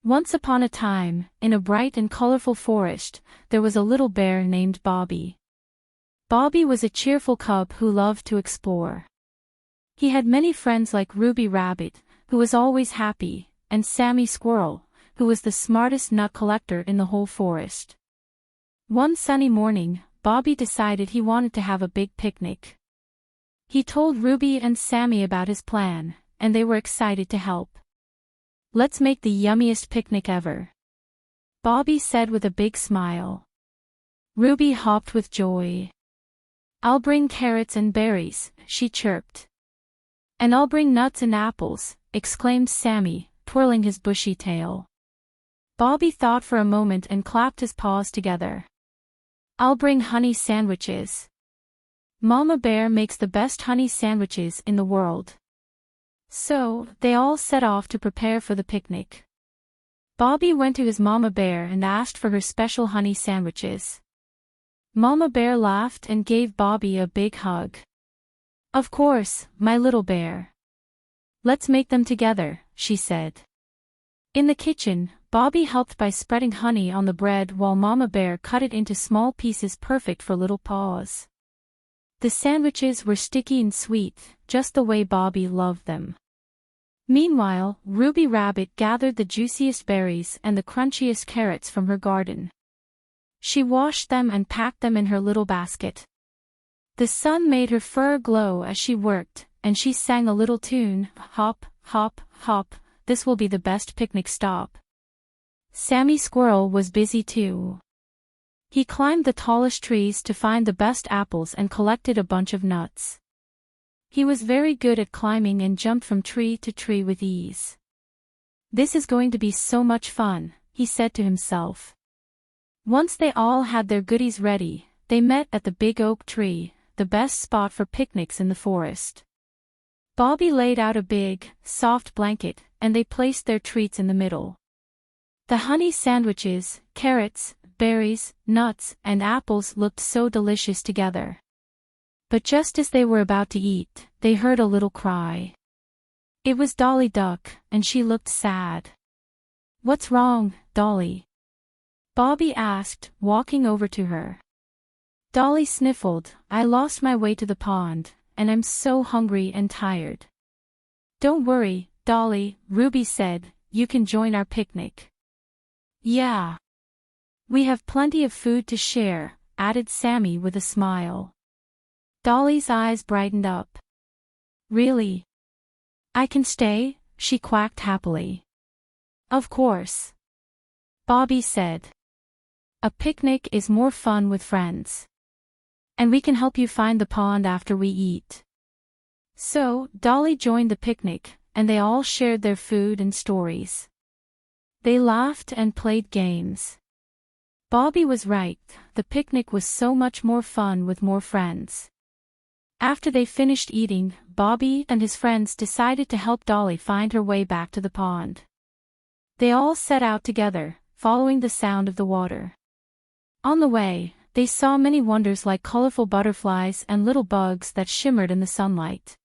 Once upon a time, in a bright and colorful forest, there was a little bear named Bobby. Bobby was a cheerful cub who loved to explore. He had many friends like Ruby Rabbit, who was always happy, and Sammy Squirrel, who was the smartest nut collector in the whole forest. One sunny morning, Bobby decided he wanted to have a big picnic. He told Ruby and Sammy about his plan, and they were excited to help. "Let's make the yummiest picnic ever," Bobby said with a big smile. Ruby hopped with joy. "I'll bring carrots and berries," she chirped. "And I'll bring nuts and apples," exclaimed Sammy, twirling his bushy tail. Bobby thought for a moment and clapped his paws together. "I'll bring honey sandwiches. Mama Bear makes the best honey sandwiches in the world." So, they all set off to prepare for the picnic. Bobby went to his Mama Bear and asked for her special honey sandwiches. Mama Bear laughed and gave Bobby a big hug. "Of course, my little bear. Let's make them together," she said. In the kitchen, Bobby helped by spreading honey on the bread while Mama Bear cut it into small pieces perfect for little paws. The sandwiches were sticky and sweet, just the way Bobby loved them. Meanwhile, Ruby Rabbit gathered the juiciest berries and the crunchiest carrots from her garden. She washed them and packed them in her little basket. The sun made her fur glow as she worked, and she sang a little tune, "Hop, hop, hop, this will be the best picnic stop." Sammy Squirrel was busy too. He climbed the tallest trees to find the best apples and collected a bunch of nuts. He was very good at climbing and jumped from tree to tree with ease. "This is going to be so much fun," he said to himself. Once they all had their goodies ready, they met at the big oak tree, the best spot for picnics in the forest. Bobby laid out a big, soft blanket, and they placed their treats in the middle. The honey sandwiches, carrots, berries, nuts, and apples looked so delicious together. But just as they were about to eat, they heard a little cry. It was Dolly Duck, and she looked sad. "What's wrong, Dolly?" Bobby asked, walking over to her. Dolly sniffled, "I lost my way to the pond, and I'm so hungry and tired." "Don't worry, Dolly," Ruby said, "you can join our picnic." "Yeah. We have plenty of food to share," added Sammy with a smile. Dolly's eyes brightened up. "Really? I can stay?" she quacked happily. "Of course," Bobby said. "A picnic is more fun with friends. And we can help you find the pond after we eat." So, Dolly joined the picnic, and they all shared their food and stories. They laughed and played games. Bobby was right, the picnic was so much more fun with more friends. After they finished eating, Bobby and his friends decided to help Dolly find her way back to the pond. They all set out together, following the sound of the water. On the way, they saw many wonders like colorful butterflies and little bugs that shimmered in the sunlight.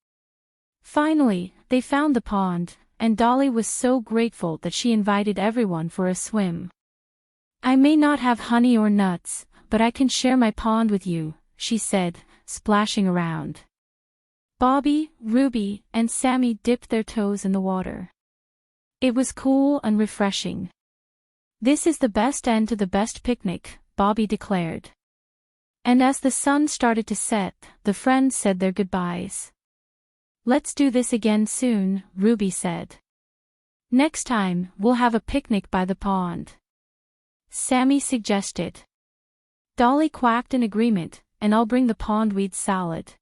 Finally, they found the pond, and Dolly was so grateful that she invited everyone for a swim. "I may not have honey or nuts, but I can share my pond with you," she said, splashing around. Bobby, Ruby, and Sammy dipped their toes in the water. It was cool and refreshing. "This is the best end to the best picnic," Bobby declared. And as the sun started to set, the friends said their goodbyes. "Let's do this again soon," Ruby said. "Next time, we'll have a picnic by the pond," Sammy suggested. Dolly quacked in agreement, "And I'll bring the pondweed salad."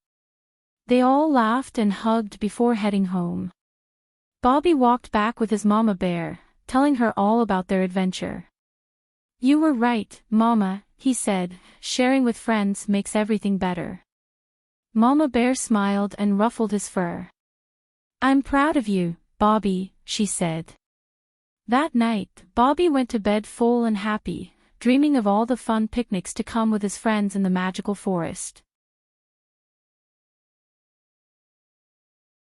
They all laughed and hugged before heading home. Bobby walked back with his Mama Bear, telling her all about their adventure. "You were right, Mama," he said, "sharing with friends makes everything better." Mama Bear smiled and ruffled his fur. "I'm proud of you, Bobby," she said. That night, Bobby went to bed full and happy, dreaming of all the fun picnics to come with his friends in the magical forest.